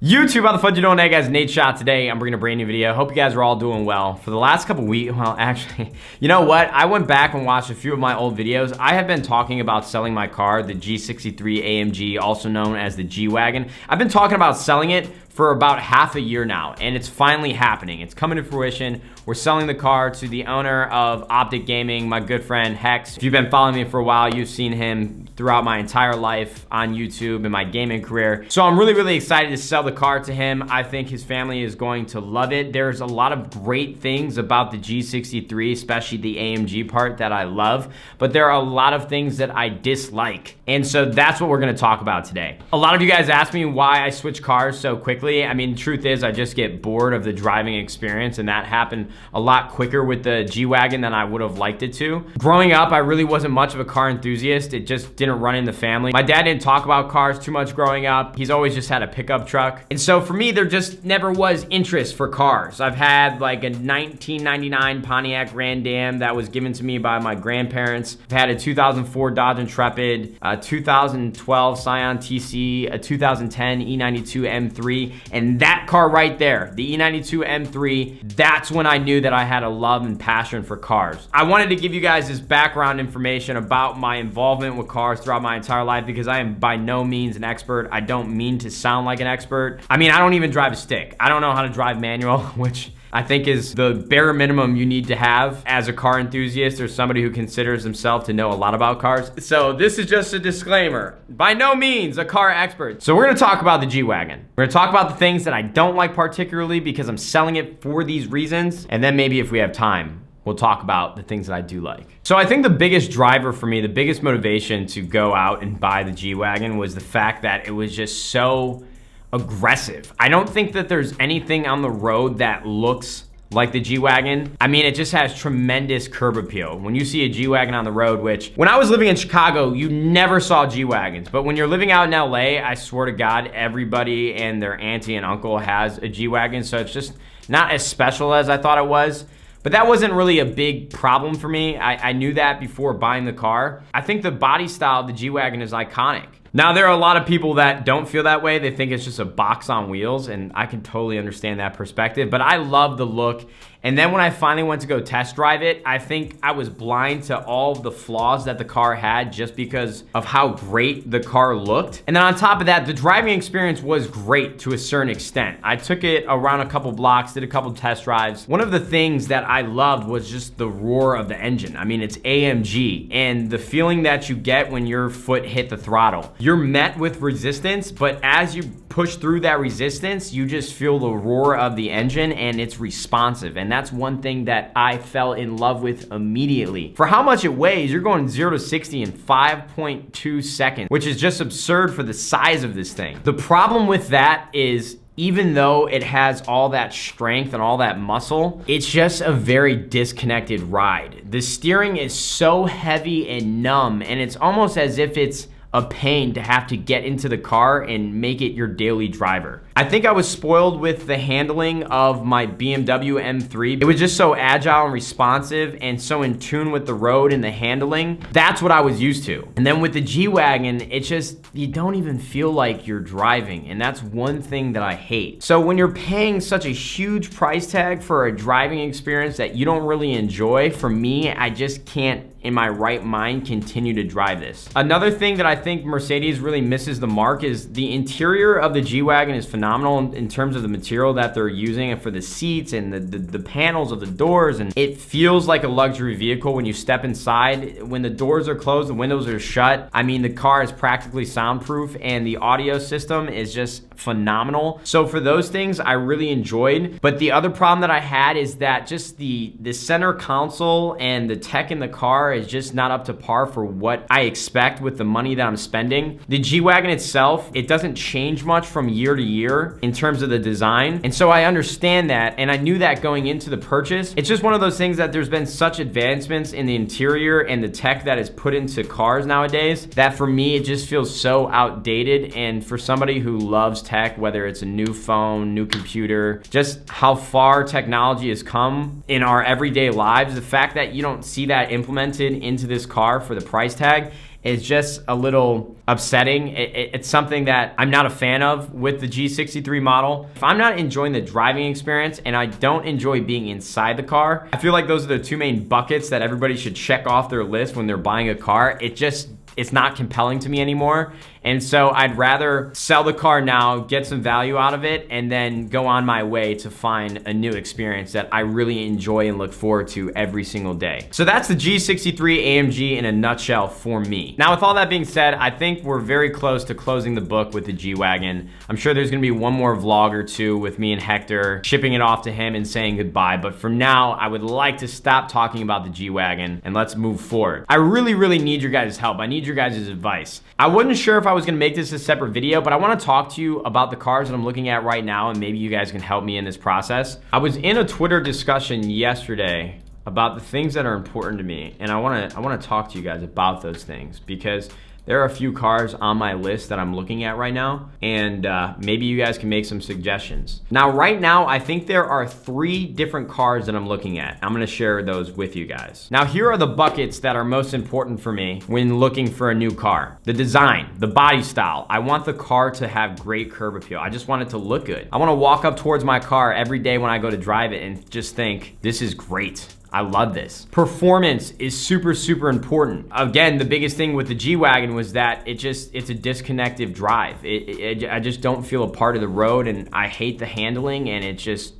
YouTube, how the fudge you doing? Hey guys, Nadeshot. Today I'm bringing a brand new video. Hope you guys are all doing well. For the last couple weeks, well actually, you know what? I went back and watched a few of my old videos. I have been talking about selling my car, the G63 AMG, also known as the G-Wagon. I've been talking about selling it for about half a year now, and it's finally happening. It's coming to fruition. We're selling the car to the owner of Optic Gaming, my good friend Hex. If you've been following me for a while, you've seen him throughout my entire life on YouTube and my gaming career. So I'm really excited to sell the car to him. I think his family is going to love it. There's a lot of great things about the G63, especially the AMG part that I love, but there are a lot of things that I dislike. And so that's what we're gonna talk about today. A lot of you guys ask me why I switch cars so quickly. I mean, the truth is I just get bored of the driving experience, and that happened a lot quicker with the G-Wagon than I would have liked it to. Growing up, I really wasn't much of a car enthusiast. It just didn't run in the family. My dad didn't talk about cars too much growing up. He's always just had a pickup truck. And so for me, there just never was interest for cars. I've had like a 1999 Pontiac Grand Am that was given to me by my grandparents. I've had a 2004 Dodge Intrepid, a 2012 Scion TC, a 2010 E92 M3, and that car right there, the E92 M3, that's when I knew that I had a love and passion for cars. I wanted to give you guys this background information about my involvement with cars throughout my entire life, because I am by no means an expert. I don't mean to sound like an expert. I mean, I don't even drive a stick. I don't know how to drive manual, which I think is the bare minimum you need to have as a car enthusiast or somebody who considers himself to know a lot about cars. So this is just a disclaimer. By no means a car expert. So we're gonna talk about the G-Wagon. We're gonna talk about the things that I don't like particularly because I'm selling it for these reasons. And then maybe if we have time, we'll talk about the things that I do like. So I think the biggest driver for me, the biggest motivation to go out and buy the G-Wagon was the fact that it was just so aggressive. I don't think that there's anything on the road that looks like the G-Wagon. I mean, it just has tremendous curb appeal. When you see a G-Wagon on the road, which when I was living in Chicago, you never saw G-Wagons. But when you're living out in LA, I swear to God, everybody and their auntie and uncle has a G-Wagon. So it's just not as special as I thought it was. But that wasn't really a big problem for me. I knew that before buying the car. I think the body style of the G-Wagon is iconic. Now, there are a lot of people that don't feel that way. They think it's just a box on wheels, and I can totally understand that perspective, but I love the look. And then when I finally went to go test drive it, I think I was blind to all of the flaws that the car had just because of how great the car looked. And then on top of that, the driving experience was great to a certain extent. I took it around a couple blocks, did a couple test drives. One of the things that I loved was just the roar of the engine. I mean, it's AMG, and the feeling that you get when your foot hit the throttle. You're met with resistance, but as you push through that resistance, you just feel the roar of the engine, and it's responsive. And that's one thing that I fell in love with immediately. For how much it weighs, you're going 0 to 60 in 5.2 seconds, which is just absurd for the size of this thing. The problem with that is, even though it has all that strength and all that muscle, it's just a very disconnected ride. The steering is so heavy and numb, and it's almost as if it's a pain to have to get into the car and make it your daily driver. I think I was spoiled with the handling of my BMW M3. It was just so agile and responsive and so in tune with the road and the handling. That's what I was used to. And then with the G-Wagon, it's just, you don't even feel like you're driving, and that's one thing that I hate. So when you're paying such a huge price tag for a driving experience that you don't really enjoy, for me, I just can't in my right mind continue to drive this. Another thing that I think Mercedes really misses the mark is the interior of the G-Wagon is phenomenal in terms of the material that they're using for the seats and the panels of the doors, and it feels like a luxury vehicle when you step inside. When the doors are closed, the windows are shut, I mean, the car is practically soundproof, and the audio system is just phenomenal. So for those things, I really enjoyed. But the other problem that I had is that just the center console and the tech in the car is just not up to par for what I expect with the money that I'm spending. The G-Wagon itself, it doesn't change much from year to year in terms of the design. And so I understand that, and I knew that going into the purchase. It's just one of those things that there's been such advancements in the interior and the tech that is put into cars nowadays that for me, it just feels so outdated. And for somebody who loves tech, whether it's a new phone, new computer, just how far technology has come in our everyday lives, the fact that you don't see that implemented into this car for the price tag, is just a little upsetting. It's something that I'm not a fan of with the G63 model. If I'm not enjoying the driving experience and I don't enjoy being inside the car, I feel like those are the two main buckets that everybody should check off their list when they're buying a car. It's not compelling to me anymore. And so I'd rather sell the car now, get some value out of it, and then go on my way to find a new experience that I really enjoy and look forward to every single day. So that's the G63 AMG in a nutshell for me. Now, with all that being said, I think we're very close to closing the book with the G-Wagon. I'm sure there's gonna be one more vlog or two with me and Hector, shipping it off to him and saying goodbye. But for now, I would like to stop talking about the G-Wagon and let's move forward. I really, really need your guys' help. I need your guys' advice. I wasn't sure if I was gonna make this a separate video, but I wanna talk to you about the cars that I'm looking at right now, and maybe you guys can help me in this process. I was in a Twitter discussion yesterday about the things that are important to me, and I wanna talk to you guys about those things because there are a few cars on my list that I'm looking at right now, and maybe you guys can make some suggestions. Now, right now, I think there are 3 different cars that I'm looking at. I'm gonna share those with you guys. Now, here are the buckets that are most important for me when looking for a new car. The design, the body style. I want the car to have great curb appeal. I just want it to look good. I wanna walk up towards my car every day when I go to drive it and just think, this is great. I love this. Performance is super, super important. Again, the biggest thing with the G-Wagon was that it's a disconnected drive. I just don't feel a part of the road, and I hate the handling, and it's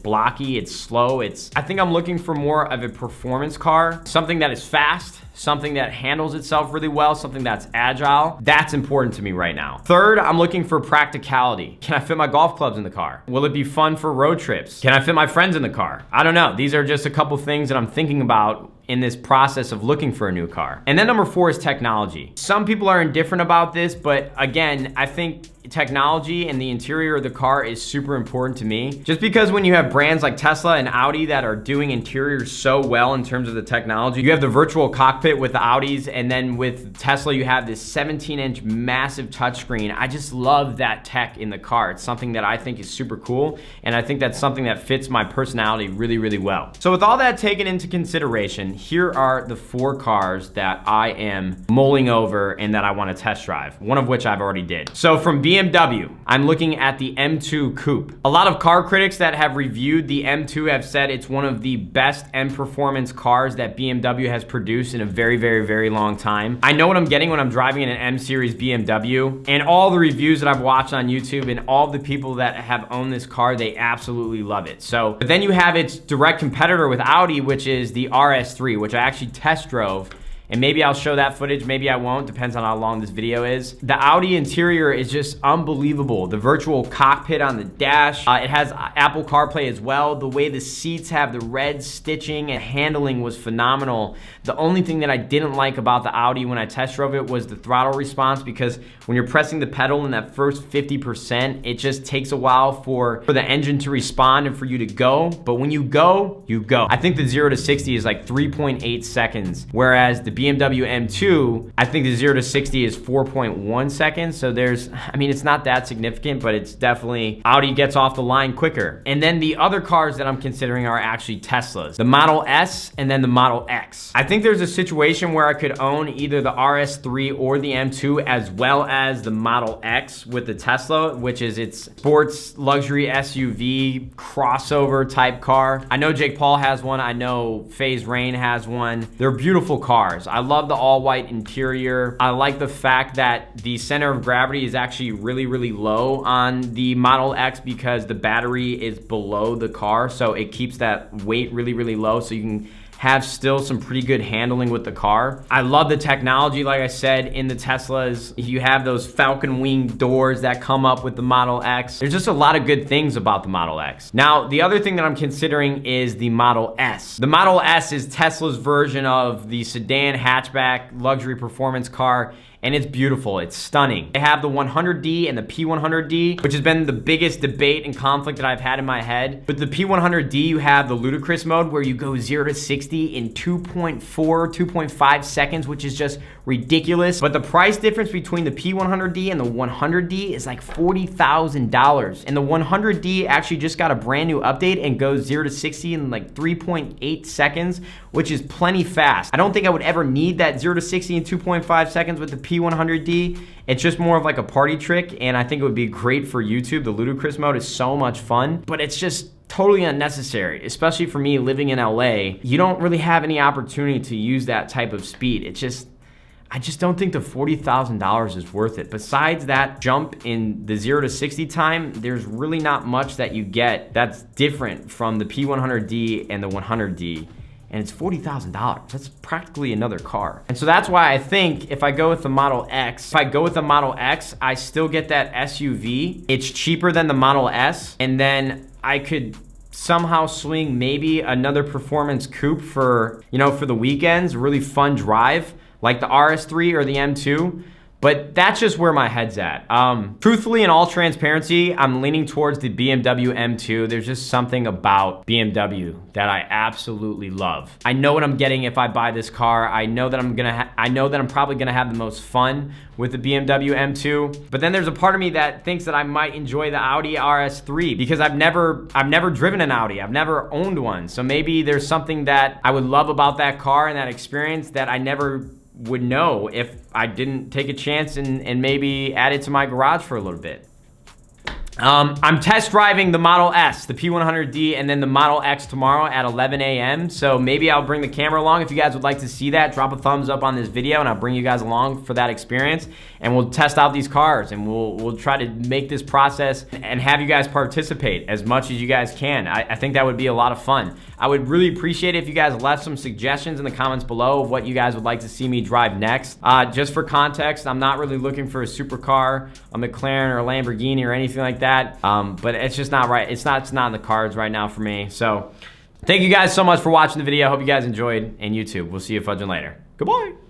blocky, it's slow. I think I'm looking for more of a performance car, something that is fast, something that handles itself really well, something that's agile. That's important to me right now. Third, I'm looking for practicality. Can I fit my golf clubs in the car? Will it be fun for road trips? Can I fit my friends in the car? I don't know. These are just a couple things that I'm thinking about in this process of looking for a new car. And then number 4 is technology. Some people are indifferent about this, but again, I think technology and the interior of the car is super important to me. Just because when you have brands like Tesla and Audi that are doing interiors so well in terms of the technology, you have the virtual cockpit with the Audis, and then with Tesla, you have this 17-inch massive touchscreen. I just love that tech in the car. It's something that I think is super cool, and I think that's something that fits my personality really, really well. So with all that taken into consideration, here are the 4 cars that I am mulling over and that I want to test drive, one of which I've already did. So from BMW, I'm looking at the M2 Coupe. A lot of car critics that have reviewed the M2 have said it's one of the best M performance cars that BMW has produced in a very, very, very long time. I know what I'm getting when I'm driving in an M series BMW, and all the reviews that I've watched on YouTube and all the people that have owned this car, they absolutely love it. So, but then you have its direct competitor with Audi, which is the RS3, which I actually test drove. And maybe I'll show that footage, maybe I won't, depends on how long this video is. The Audi interior is just unbelievable. The virtual cockpit on the dash, it has Apple CarPlay as well. The way the seats have the red stitching and handling was phenomenal. The only thing that I didn't like about the Audi when I test drove it was the throttle response, because when you're pressing the pedal in that first 50%, it just takes a while for the engine to respond and for you to go. But when you go, you go. I think the 0 to 60 is like 3.8 seconds, whereas the BMW M2, I think the 0 to 60 is 4.1 seconds. So it's not that significant, but it's definitely, Audi gets off the line quicker. And then the other cars that I'm considering are actually Teslas, the Model S and then the Model X. I think there's a situation where I could own either the RS3 or the M2 as well as the Model X with the Tesla, which is its sports luxury SUV crossover type car. I know Jake Paul has one. I know FaZe Rain has one. They're beautiful cars. I love the all-white interior. I like the fact that the center of gravity is actually really, really low on the Model X because the battery is below the car, so it keeps that weight really, really low, so you can have still some pretty good handling with the car. I love the technology, like I said, in the Teslas. You have those falcon wing doors that come up with the Model X. There's just a lot of good things about the Model X. Now, the other thing that I'm considering is the Model S. The Model S is Tesla's version of the sedan hatchback luxury performance car, and it's beautiful, it's stunning. They have the 100D and the P100D, which has been the biggest debate and conflict that I've had in my head. With the P100D, you have the ludicrous mode where you go 0 to 60 in 2.4, 2.5 seconds, which is just ridiculous. But the price difference between the P100D and the 100D is like $40,000. And the 100D actually just got a brand new update and goes 0 to 60 in like 3.8 seconds, which is plenty fast. I don't think I would ever need that 0 to 60 in 2.5 seconds with the P100D. It's just more of like a party trick, and I think it would be great for YouTube. The ludicrous mode is so much fun, but it's just totally unnecessary, especially for me living in LA. You don't really have any opportunity to use that type of speed. I just don't think the $40,000 is worth it. Besides that jump in the 0 to 60 time, there's really not much that you get that's different from the P100D and the 100D. And it's $40,000. That's practically another car. And so that's why I think if I go with the Model X, I still get that SUV. It's cheaper than the Model S. And then I could somehow swing maybe another performance coupe for, you know, for the weekends, really fun drive, like the RS3 or the M2. But that's just where my head's at. Truthfully, in all transparency, I'm leaning towards the BMW M2. There's just something about BMW that I absolutely love. I know what I'm getting if I buy this car. I know that I'm probably gonna have the most fun with the BMW M2. But then there's a part of me that thinks that I might enjoy the Audi RS3 because I've never driven an Audi. I've never owned one. So maybe there's something that I would love about that car and that experience that I never would know if I didn't take a chance and maybe add it to my garage for a little bit. I'm test driving the Model S, the P100D, and then the Model X tomorrow at 11 a.m. So maybe I'll bring the camera along. If you guys would like to see that, drop a thumbs up on this video and I'll bring you guys along for that experience. And we'll test out these cars and we'll try to make this process and have you guys participate as much as you guys can. I think that would be a lot of fun. I would really appreciate it if you guys left some suggestions in the comments below of what you guys would like to see me drive next. Just for context, I'm not really looking for a supercar, a McLaren or a Lamborghini or anything like that. But it's just not right. It's not in the cards right now for me. So thank you guys so much for watching the video. I hope you guys enjoyed, and YouTube, we'll see you fudging later. Goodbye.